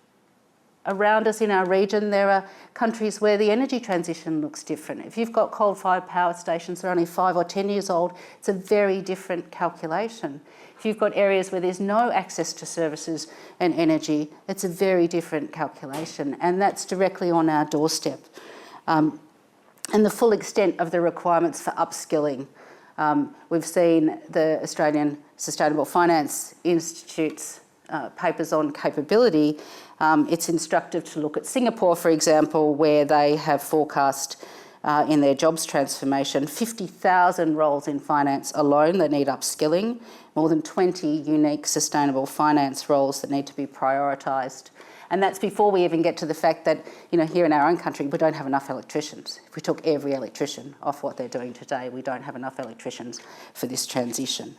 Around us in our region, there are countries where the energy transition looks different. If you've got coal-fired power stations that are only 5 or 10 years old, it's a very different calculation. If you've got areas where there's no access to services and energy, it's a very different calculation, and that's directly on our doorstep. And the full extent of the requirements for upskilling. We've seen the Australian Sustainable Finance Institute's papers on capability. It's instructive to look at Singapore, for example, where they have forecast in their jobs transformation 50,000 roles in finance alone that need upskilling, more than 20 unique sustainable finance roles that need to be prioritised. And that's before we even get to the fact that, here in our own country, we don't have enough electricians. If we took every electrician off what they're doing today, we don't have enough electricians for this transition.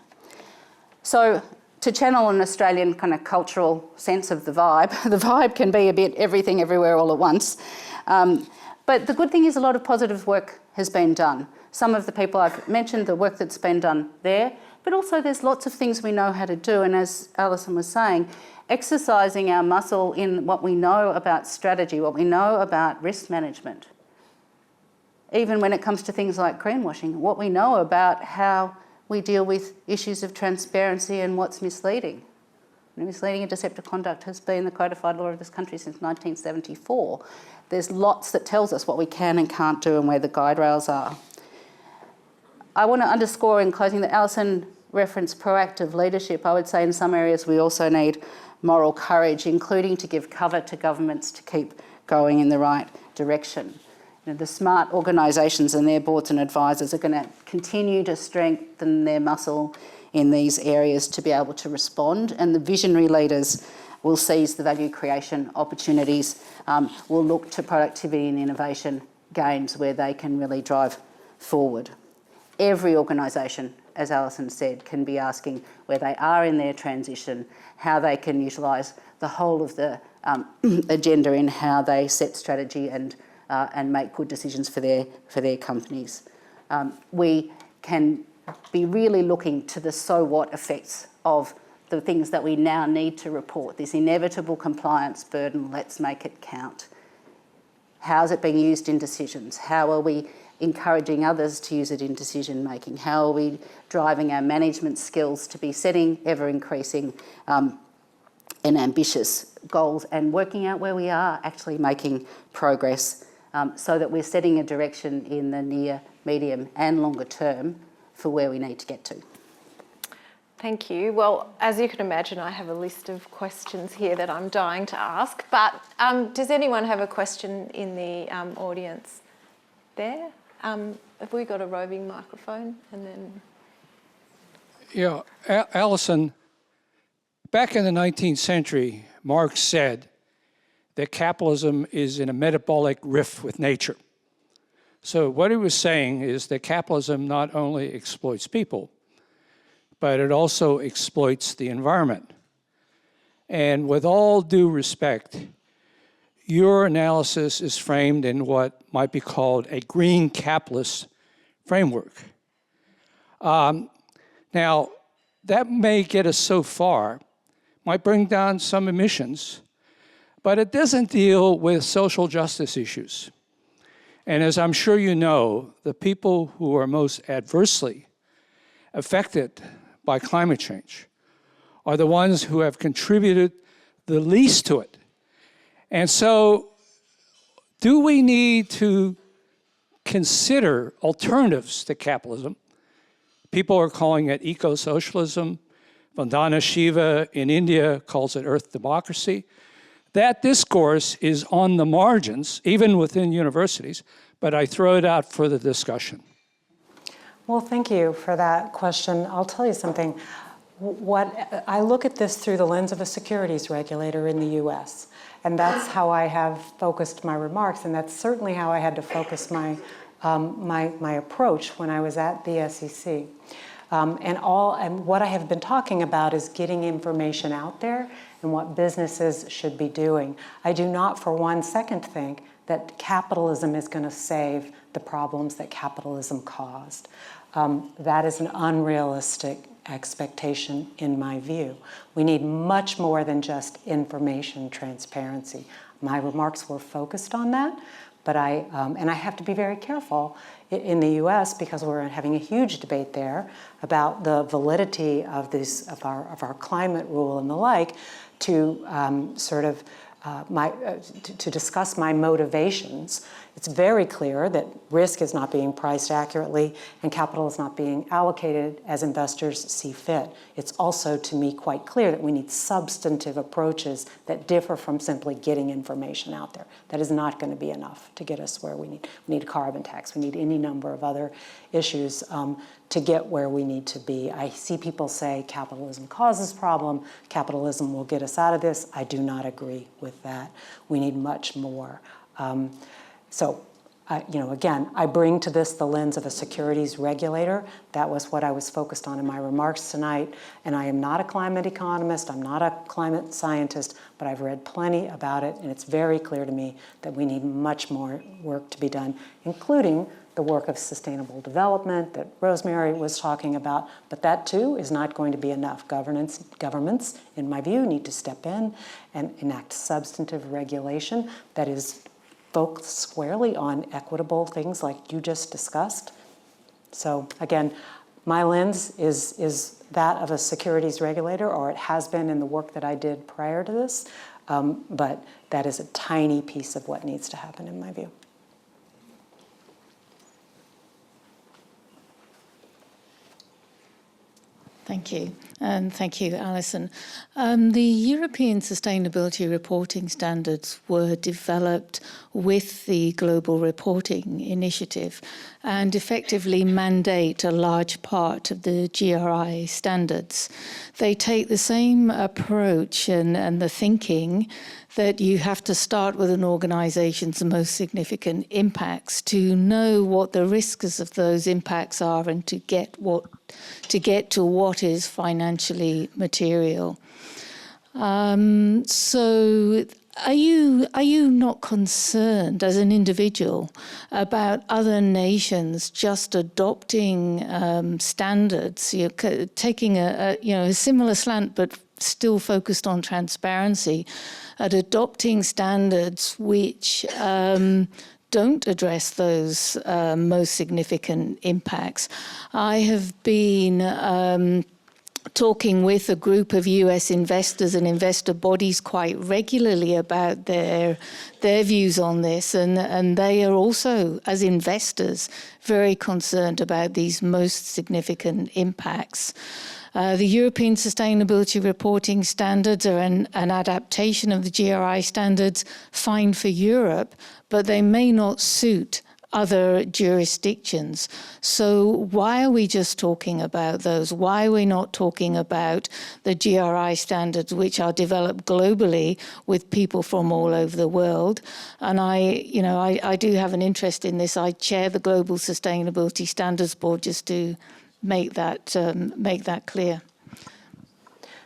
So to channel an Australian kind of cultural sense of the vibe can be a bit everything everywhere all at once. But the good thing is a lot of positive work has been done. Some of the people I've mentioned, the work that's been done there, but also there's lots of things we know how to do. And as Alison was saying, exercising our muscle in what we know about strategy, what we know about risk management, even when it comes to things like greenwashing, what we know about how we deal with issues of transparency and what's misleading. Misleading and deceptive conduct has been the codified law of this country since 1974. There's lots that tells us what we can and can't do and where the guide rails are. I want to underscore in closing that Alison referenced proactive leadership. I would say in some areas we also need moral courage, including to give cover to governments to keep going in the right direction. The smart organisations and their boards and advisors are going to continue to strengthen their muscle in these areas to be able to respond, and the visionary leaders will seize the value creation opportunities, will look to productivity and innovation gains where they can really drive forward. Every organisation, as Alison said, can be asking where they are in their transition, how they can utilise the whole of the agenda in how they set strategy and make good decisions for their companies. We can be really looking to the so what effects of the things that we now need to report, this inevitable compliance burden. Let's make it count. How is it being used in decisions? How are we encouraging others to use it in decision making? How are we driving our management skills to be setting ever increasing and ambitious goals and working out where we are actually making progress, so that we're setting a direction in the near, medium and longer term for where we need to get to. Thank you. Well, as you can imagine, I have a list of questions here that I'm dying to ask, but does anyone have a question in the audience there? Have we got a roving microphone? And then... Yeah, Allison, back in the 19th century, Marx said that capitalism is in a metabolic rift with nature. So what he was saying is that capitalism not only exploits people, but it also exploits the environment. And with all due respect, your analysis is framed in what might be called a green capitalist framework. Now, that may get us so far, might bring down some emissions, but it doesn't deal with social justice issues. And as I'm sure you know, the people who are most adversely affected by climate change are the ones who have contributed the least to it. And so, do we need to consider alternatives to capitalism? People are calling it eco-socialism. Vandana Shiva in India calls it earth democracy. That discourse is on the margins, even within universities, but I throw it out for the discussion. Well, thank you for that question. I'll tell you something. I look at this through the lens of a securities regulator in the US, and that's how I have focused my remarks, and that's certainly how I had to focus my approach when I was at the SEC. And what I have been talking about is getting information out there and what businesses should be doing. I do not for 1 second think that capitalism is going to save the problems that capitalism caused. That is an unrealistic expectation in my view. We need much more than just information transparency. My remarks were focused on that, but I have to be very careful in the U.S. because we're having a huge debate there about the validity of our climate rule and the like, to to discuss my motivations. It's very clear that risk is not being priced accurately and capital is not being allocated as investors see fit. It's also, to me, quite clear that we need substantive approaches that differ from simply getting information out there. That is not going to be enough to get us where we need. We need a carbon tax. We need any number of other issues to get where we need to be. I see people say capitalism causes problem, capitalism will get us out of this. I do not agree with that. We need much more. Again, I bring to this the lens of a securities regulator. That was what I was focused on in my remarks tonight. And I am not a climate economist, I'm not a climate scientist, but I've read plenty about it, and it's very clear to me that we need much more work to be done, including the work of sustainable development that Rosemary was talking about. But that too is not going to be enough. Governments, in my view, need to step in and enact substantive regulation that is focused squarely on equitable things like you just discussed. So again, my lens is that of a securities regulator, or it has been in the work that I did prior to this, but that is a tiny piece of what needs to happen in my view. Thank you. And thank you, Alison. The European Sustainability Reporting Standards were developed with the Global Reporting Initiative and effectively mandate a large part of the GRI standards. They take the same approach and the thinking that you have to start with an organisation's most significant impacts to know what the risks of those impacts are and to get to what is financially material. So are you not concerned as an individual about other nations just adopting standards, taking a similar slant but still focused on transparency, at adopting standards which don't address those most significant impacts? I have been talking with a group of US investors and investor bodies quite regularly about their views on this, and they are also, as investors, very concerned about these most significant impacts. The European Sustainability Reporting Standards are an adaptation of the GRI standards, fine for Europe, but they may not suit other jurisdictions. So why are we just talking about those? Why are we not talking about the GRI standards, which are developed globally with people from all over the world? And I do have an interest in this. I chair the Global Sustainability Standards Board, just to make that clear.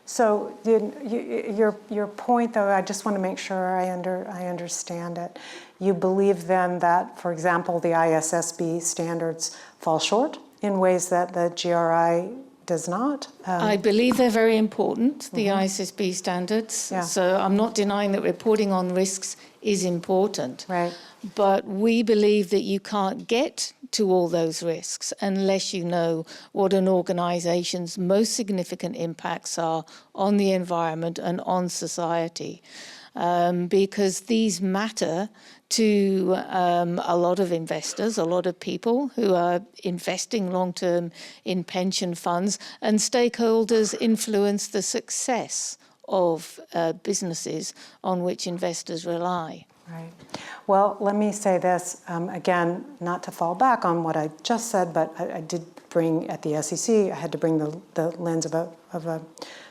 So your point, though, I just want to make sure I understand it. You believe then that, for example, the ISSB standards fall short in ways that the GRI does not? I believe they're very important, the ISSB standards. Yeah. So I'm not denying that reporting on risks is important. Right. But we believe that you can't get to all those risks unless you know what an organisation's most significant impacts are on the environment and on society. Because these matter to a lot of investors, a lot of people who are investing long-term in pension funds, and stakeholders influence the success of businesses on which investors rely. Right. Well, let me say this, again, not to fall back on what I just said, but I did bring, at the SEC, I had to bring the lens of a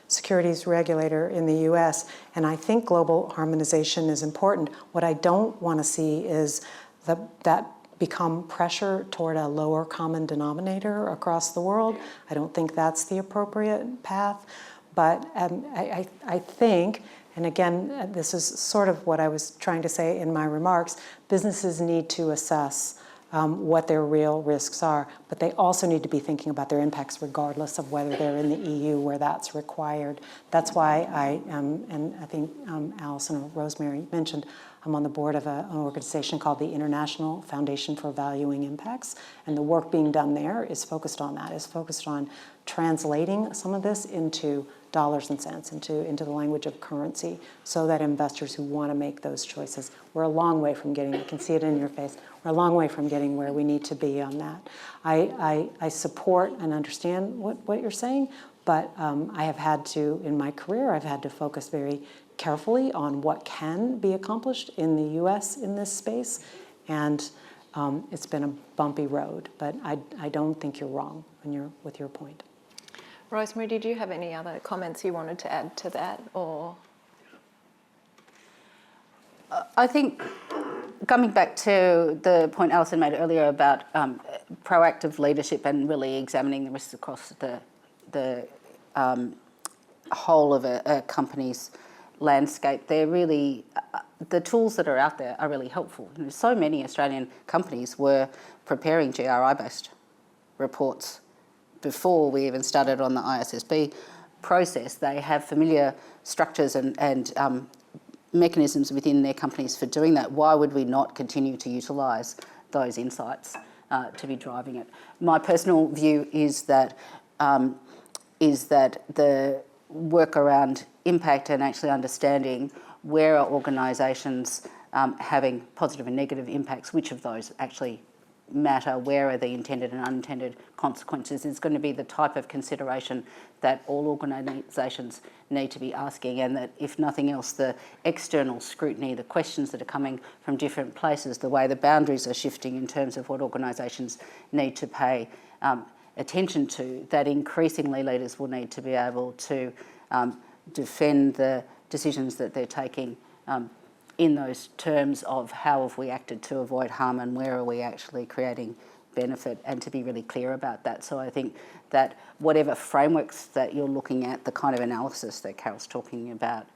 securities regulator in the US, and I think global harmonization is important. What I don't want to see is that become pressure toward a lower common denominator across the world. I don't think that's the appropriate path, but I think, and again, this is sort of what I was trying to say in my remarks, businesses need to assess what their real risks are, but they also need to be thinking about their impacts regardless of whether they're in the EU where that's required. That's why I am, and I think Allison or Rosemary mentioned, I'm on the board of an organization called the International Foundation for Valuing Impacts, and the work being done there is focused on that, is focused on translating some of this into dollars and cents, into the language of currency, so that investors who want to make those choices, we're a long way from getting, I can see it in your face, we're a long way from getting where we need to be on that. I support and understand what you're saying, but I have had to, in my career, I've had to focus very carefully on what can be accomplished in the US in this space, and it's been a bumpy road, but I don't think you're wrong with your point. Rosemary, did you have any other comments you wanted to add to that, or? I think, coming back to the point Alison made earlier about proactive leadership and really examining the risks across the whole of a company's landscape, they're really, the tools that are out there are really helpful. And so many Australian companies were preparing GRI-based reports before we even started on the ISSB process. They have familiar structures and mechanisms within their companies for doing that. Why would we not continue to utilise those insights to be driving it? My personal view is that the work around impact and actually understanding where are organisations having positive and negative impacts, which of those actually matter? Where are the intended and unintended consequences? Is going to be the type of consideration that all organisations need to be asking, and that, if nothing else, the external scrutiny, the questions that are coming from different places, the way the boundaries are shifting in terms of what organisations need to pay attention to, that increasingly leaders will need to be able to defend the decisions that they're taking in those terms of how have we acted to avoid harm and where are we actually creating benefit, and to be really clear about that. So I think that whatever frameworks that you're looking at, the kind of analysis that Carol's talking about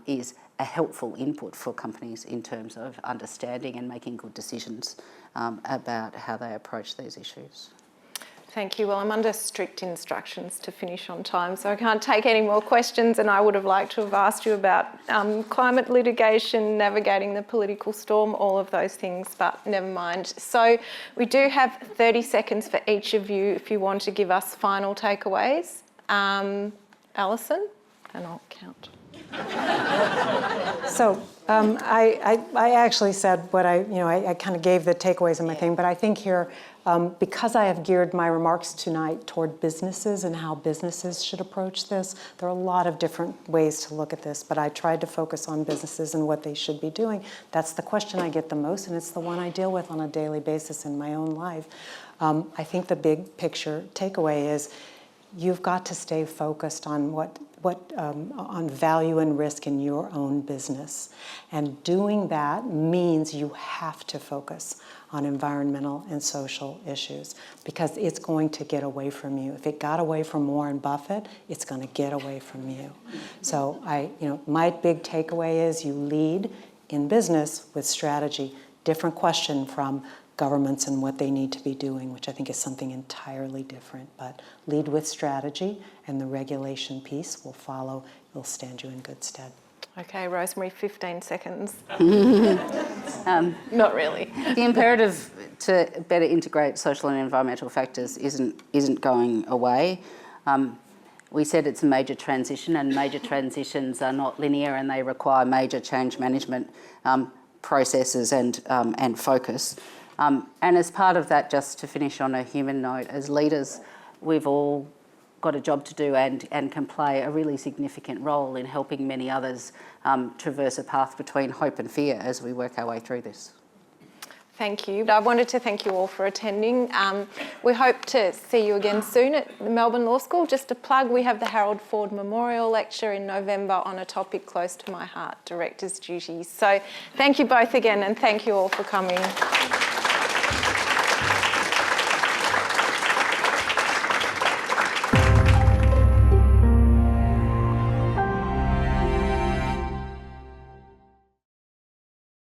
is a helpful input for companies in terms of understanding and making good decisions about how they approach these issues. Thank you. Well, I'm under strict instructions to finish on time, so I can't take any more questions, and I would have liked to have asked you about climate litigation, navigating the political storm, all of those things, but never mind. So we do have 30 seconds for each of you if you want to give us final takeaways. Alison, and I'll count. So I actually said what I kind of gave the takeaways in my thing, but I think here, because I have geared my remarks tonight toward businesses and how businesses should approach this, there are a lot of different ways to look at this, but I tried to focus on businesses and what they should be doing. That's the question I get the most, and it's the one I deal with on a daily basis in my own life. I think the big picture takeaway is you've got to stay focused on on value and risk in your own business. And doing that means you have to focus on environmental and social issues, because it's going to get away from you. If it got away from Warren Buffett, it's going to get away from you. So my big takeaway is you lead in business with strategy. Different question from governments and what they need to be doing, which I think is something entirely different. But lead with strategy, and the regulation piece will follow. It'll stand you in good stead. Okay, Rosemary, 15 seconds. Not really. The imperative to better integrate social and environmental factors isn't going away. We said it's a major transition, and major transitions are not linear, and they require major change management processes and focus. And as part of that, just to finish on a human note, as leaders, we've all got a job to do and can play a really significant role in helping many others traverse a path between hope and fear as we work our way through this. Thank you. I wanted to thank you all for attending. We hope to see you again soon at the Melbourne Law School. Just a plug, we have the Harold Ford Memorial Lecture in November on a topic close to my heart, director's duties. So thank you both again, and thank you all for coming.